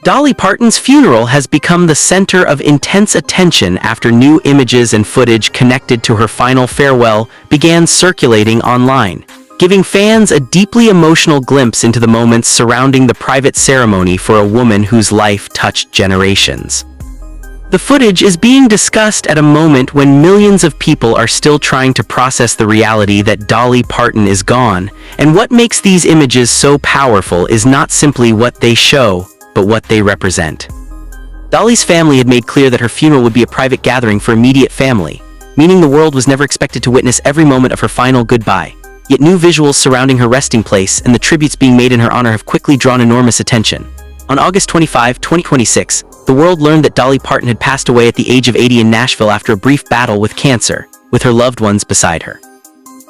Dolly Parton's funeral has become the center of intense attention after new images and footage connected to her final farewell began circulating online, giving fans a deeply emotional glimpse into the moments surrounding the private ceremony for a woman whose life touched generations. The footage is being discussed at a moment when millions of people are still trying to process the reality that Dolly Parton is gone, and what makes these images so powerful is not simply what they show, but what they represent. Dolly's family had made clear that her funeral would be a private gathering for immediate family, meaning the world was never expected to witness every moment of her final goodbye. Yet new visuals surrounding her resting place and the tributes being made in her honor have quickly drawn enormous attention. On August 25, 2026, the world learned that Dolly Parton had passed away at the age of 80 in Nashville after a brief battle with cancer, with her loved ones beside her.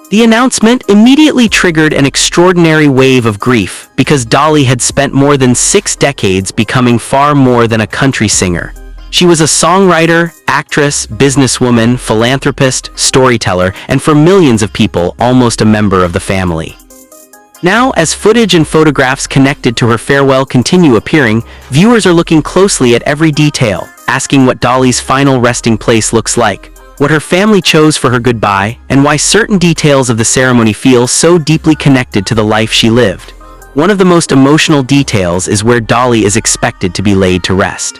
The announcement immediately triggered an extraordinary wave of grief because Dolly had spent more than 6 decades becoming far more than a country singer. She was a songwriter, actress, businesswoman, philanthropist, storyteller, and for millions of people, almost a member of the family. Now, as footage and photographs connected to her farewell continue appearing, viewers are looking closely at every detail, asking what Dolly's final resting place looks like, what her family chose for her goodbye, and why certain details of the ceremony feel so deeply connected to the life she lived. One of the most emotional details is where Dolly is expected to be laid to rest.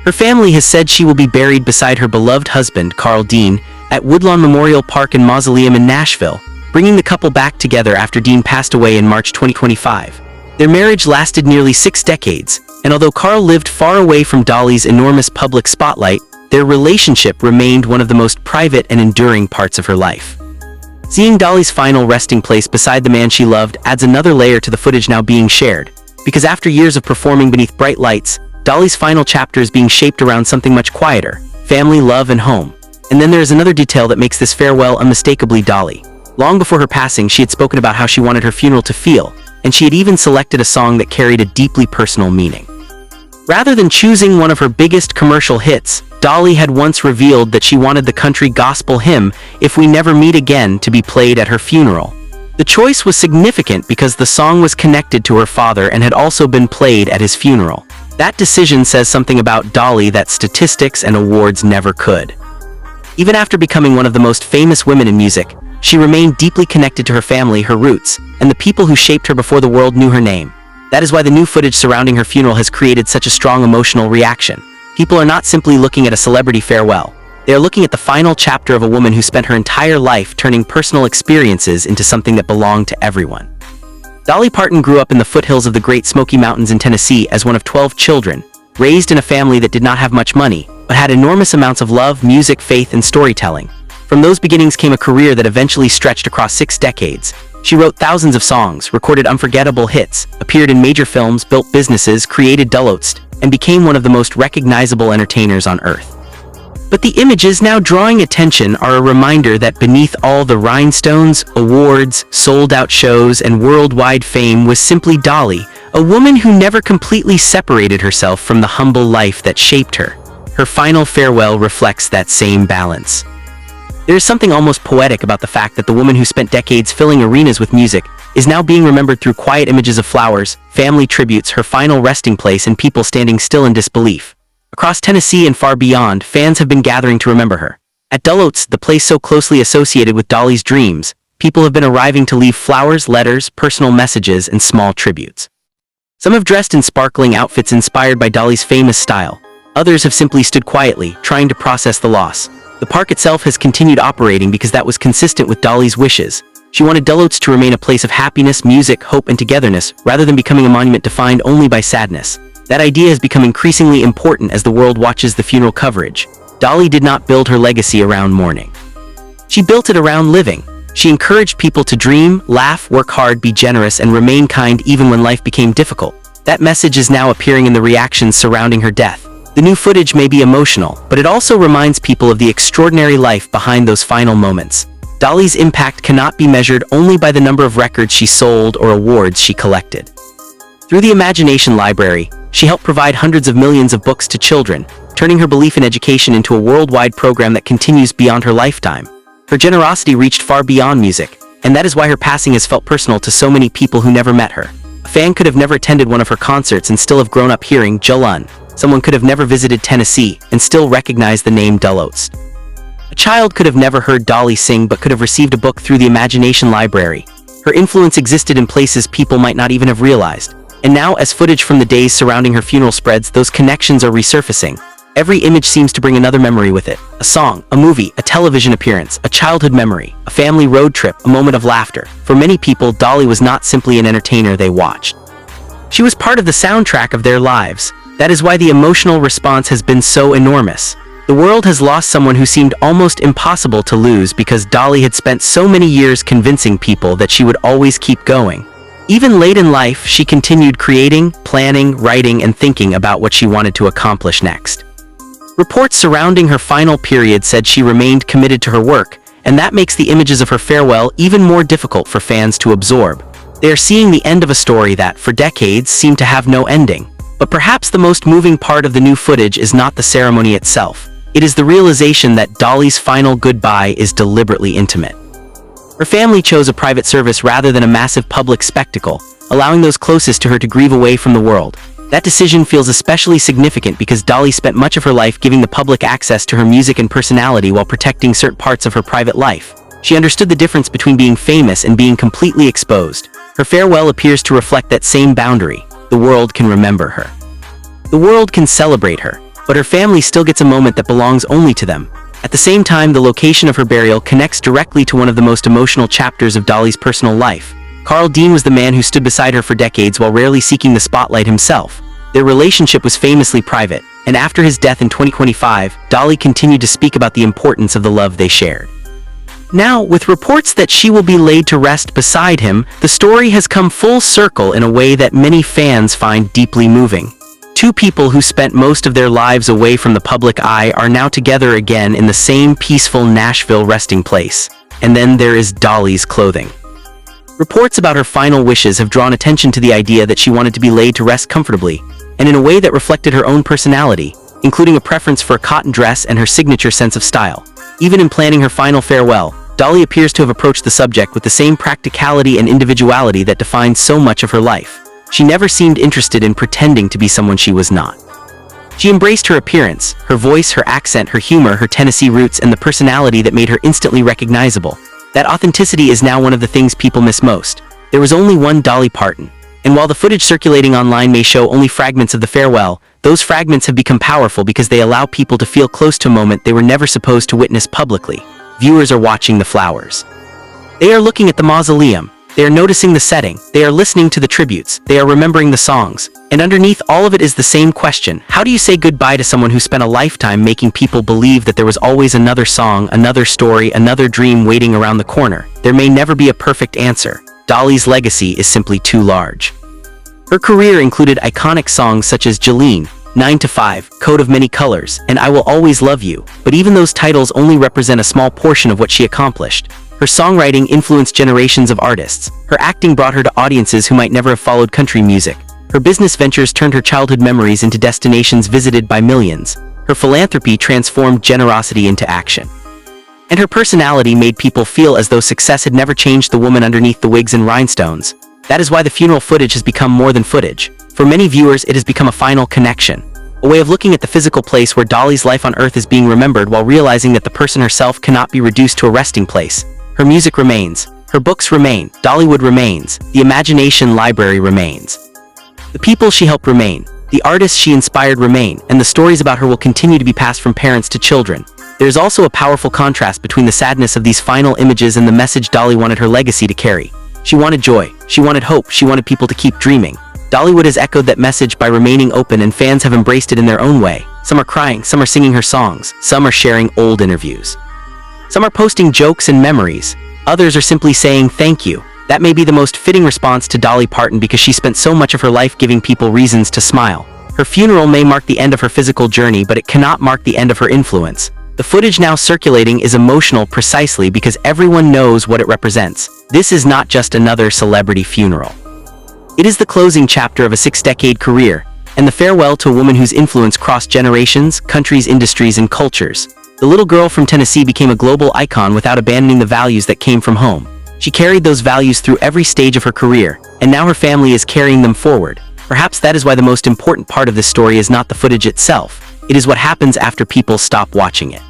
Her family has said she will be buried beside her beloved husband, Carl Dean, at Woodlawn Memorial Park and Mausoleum in Nashville, bringing the couple back together after Dean passed away in March 2025. Their marriage lasted nearly 6 decades, and although Carl lived far away from Dolly's enormous public spotlight, their relationship remained one of the most private and enduring parts of her life. Seeing Dolly's final resting place beside the man she loved adds another layer to the footage now being shared, because after years of performing beneath bright lights, Dolly's final chapter is being shaped around something much quieter: family, love, and home. And then there is another detail that makes this farewell unmistakably Dolly. Long before her passing, she had spoken about how she wanted her funeral to feel, and she had even selected a song that carried a deeply personal meaning. Rather than choosing one of her biggest commercial hits, Dolly had once revealed that she wanted the country gospel hymn, "If We Never Meet Again," to be played at her funeral. The choice was significant because the song was connected to her father and had also been played at his funeral. That decision says something about Dolly that statistics and awards never could. Even after becoming one of the most famous women in music, she remained deeply connected to her family, her roots, and the people who shaped her before the world knew her name. That is why the new footage surrounding her funeral has created such a strong emotional reaction. People are not simply looking at a celebrity farewell. They are looking at the final chapter of a woman who spent her entire life turning personal experiences into something that belonged to everyone. Dolly Parton grew up in the foothills of the Great Smoky Mountains in Tennessee as one of 12 children, raised in a family that did not have much money, but had enormous amounts of love, music, faith, and storytelling. From those beginnings came a career that eventually stretched across 6 decades. She wrote thousands of songs, recorded unforgettable hits, appeared in major films, built businesses, created Dolly, and became one of the most recognizable entertainers on earth. But the images now drawing attention are a reminder that beneath all the rhinestones, awards, sold-out shows, and worldwide fame was simply Dolly, a woman who never completely separated herself from the humble life that shaped her. Her final farewell reflects that same balance. There is something almost poetic about the fact that the woman who spent decades filling arenas with music is now being remembered through quiet images of flowers, family tributes, her final resting place, and people standing still in disbelief. Across Tennessee and far beyond, fans have been gathering to remember her. At Dolly, the place so closely associated with Dolly's dreams, people have been arriving to leave flowers, letters, personal messages, and small tributes. Some have dressed in sparkling outfits inspired by Dolly's famous style. Others have simply stood quietly, trying to process the loss. The park itself has continued operating because that was consistent with Dolly's wishes. She wanted Dolly to remain a place of happiness, music, hope, and togetherness, rather than becoming a monument defined only by sadness. That idea has become increasingly important as the world watches the funeral coverage. Dolly did not build her legacy around mourning. She built it around living. She encouraged people to dream, laugh, work hard, be generous, and remain kind even when life became difficult. That message is now appearing in the reactions surrounding her death. The new footage may be emotional, but it also reminds people of the extraordinary life behind those final moments. Dolly's impact cannot be measured only by the number of records she sold or awards she collected. Through the Imagination Library, she helped provide hundreds of millions of books to children, turning her belief in education into a worldwide program that continues beyond her lifetime. Her generosity reached far beyond music, and that is why her passing has felt personal to so many people who never met her. A fan could have never attended one of her concerts and still have grown up hearing Jolun. Someone could have never visited Tennessee and still recognize the name Dulles. A child could have never heard Dolly sing but could have received a book through the imagination library. Her influence existed in places people might not even have realized. And now, as footage from the days surrounding her funeral spreads, those connections are resurfacing. Every image seems to bring another memory with it. A song, a movie, a television appearance, a childhood memory, a family road trip, a moment of laughter. For many people, Dolly was not simply an entertainer they watched. She was part of the soundtrack of their lives. That is why the emotional response has been so enormous. The world has lost someone who seemed almost impossible to lose because Dolly had spent so many years convincing people that she would always keep going. Even late in life, she continued creating, planning, writing, and thinking about what she wanted to accomplish next. Reports surrounding her final period said she remained committed to her work, and that makes the images of her farewell even more difficult for fans to absorb. They are seeing the end of a story that, for decades, seemed to have no ending. But perhaps the most moving part of the new footage is not the ceremony itself. It is the realization that Dolly's final goodbye is deliberately intimate. Her family chose a private service rather than a massive public spectacle, allowing those closest to her to grieve away from the world. That decision feels especially significant because Dolly spent much of her life giving the public access to her music and personality while protecting certain parts of her private life. She understood the difference between being famous and being completely exposed. Her farewell appears to reflect that same boundary. The world can remember her. The world can celebrate her, but her family still gets a moment that belongs only to them. At the same time, the location of her burial connects directly to one of the most emotional chapters of Dolly's personal life. Carl Dean was the man who stood beside her for decades while rarely seeking the spotlight himself. Their relationship was famously private, and after his death in 2025, Dolly continued to speak about the importance of the love they shared. Now, with reports that she will be laid to rest beside him, the story has come full circle in a way that many fans find deeply moving. Two people who spent most of their lives away from the public eye are now together again in the same peaceful Nashville resting place. And then there is Dolly's clothing. Reports about her final wishes have drawn attention to the idea that she wanted to be laid to rest comfortably, and in a way that reflected her own personality, including a preference for a cotton dress and her signature sense of style. Even in planning her final farewell, Dolly appears to have approached the subject with the same practicality and individuality that defined so much of her life. She never seemed interested in pretending to be someone she was not. She embraced her appearance, her voice, her accent, her humor, her Tennessee roots, and the personality that made her instantly recognizable. That authenticity is now one of the things people miss most. There was only one Dolly Parton. And while the footage circulating online may show only fragments of the farewell, those fragments have become powerful because they allow people to feel close to a moment they were never supposed to witness publicly. Viewers are watching the flowers. They are looking at the mausoleum. They are noticing the setting. They are listening to the tributes. They are remembering the songs. And underneath all of it is the same question. How do you say goodbye to someone who spent a lifetime making people believe that there was always another song, another story, another dream waiting around the corner? There may never be a perfect answer. Dolly's legacy is simply too large. Her career included iconic songs such as Jolene, 9 to 5, Coat of Many Colors, and I Will Always Love You, but even those titles only represent a small portion of what she accomplished. Her songwriting influenced generations of artists. Her acting brought her to audiences who might never have followed country music. Her business ventures turned her childhood memories into destinations visited by millions. Her philanthropy transformed generosity into action. And her personality made people feel as though success had never changed the woman underneath the wigs and rhinestones. That is why the funeral footage has become more than footage. For many viewers, it has become a final connection. A way of looking at the physical place where Dolly's life on Earth is being remembered while realizing that the person herself cannot be reduced to a resting place. Her music remains. Her books remain. Dollywood remains. The imagination library remains. The people she helped remain. The artists she inspired remain, and the stories about her will continue to be passed from parents to children. There is also a powerful contrast between the sadness of these final images and the message Dolly wanted her legacy to carry. She wanted joy. She wanted hope. She wanted people to keep dreaming. Dollywood has echoed that message by remaining open, and fans have embraced it in their own way. Some are crying, some are singing her songs, some are sharing old interviews. Some are posting jokes and memories. Others are simply saying thank you. That may be the most fitting response to Dolly Parton because she spent so much of her life giving people reasons to smile. Her funeral may mark the end of her physical journey, but it cannot mark the end of her influence. The footage now circulating is emotional precisely because everyone knows what it represents. This is not just another celebrity funeral. It is the closing chapter of a 6-decade career, and the farewell to a woman whose influence crossed generations, countries, industries, and cultures. The little girl from Tennessee became a global icon without abandoning the values that came from home. She carried those values through every stage of her career, and now her family is carrying them forward. Perhaps that is why the most important part of this story is not the footage itself. It is what happens after people stop watching it.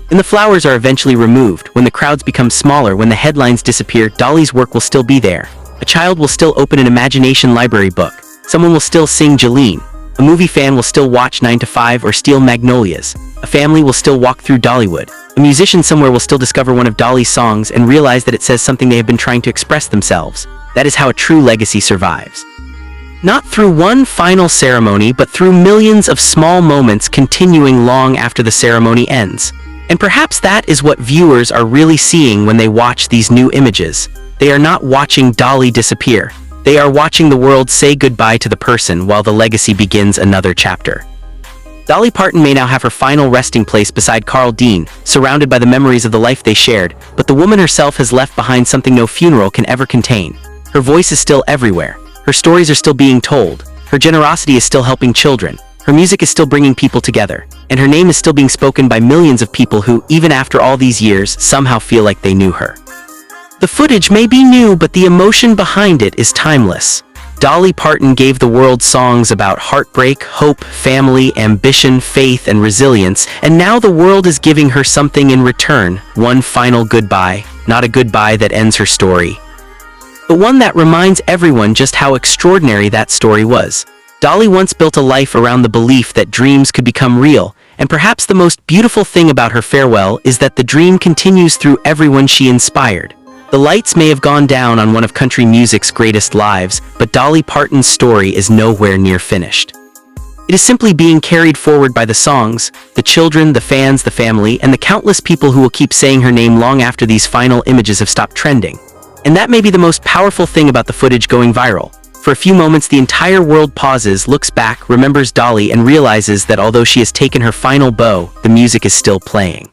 When the flowers are eventually removed, when the crowds become smaller, when the headlines disappear, Dolly's work will still be there. A child will still open an imagination library book. Someone will still sing Jolene. A movie fan will still watch 9 to 5 or steal Magnolias. A family will still walk through Dollywood. A musician somewhere will still discover one of Dolly's songs and realize that it says something they have been trying to express themselves. That is how a true legacy survives. Not through one final ceremony, but through millions of small moments continuing long after the ceremony ends. And perhaps that is what viewers are really seeing when they watch these new images. They are not watching Dolly disappear. They are watching the world say goodbye to the person while the legacy begins another chapter. Dolly Parton may now have her final resting place beside Carl Dean, surrounded by the memories of the life they shared, but the woman herself has left behind something no funeral can ever contain. Her voice is still everywhere. Her stories are still being told. Her generosity is still helping children. Her music is still bringing people together, and her name is still being spoken by millions of people who, even after all these years, somehow feel like they knew her. The footage may be new, but the emotion behind it is timeless. Dolly Parton gave the world songs about heartbreak, hope, family, ambition, faith, and resilience, and now the world is giving her something in return. One final goodbye, not a goodbye that ends her story, but one that reminds everyone just how extraordinary that story was. Dolly once built a life around the belief that dreams could become real, and perhaps the most beautiful thing about her farewell is that the dream continues through everyone she inspired. The lights may have gone down on one of country music's greatest lives, but Dolly Parton's story is nowhere near finished. It is simply being carried forward by the songs, the children, the fans, the family, and the countless people who will keep saying her name long after these final images have stopped trending. And that may be the most powerful thing about the footage going viral. For a few moments, the entire world pauses, looks back, remembers Dolly, and realizes that although she has taken her final bow, the music is still playing.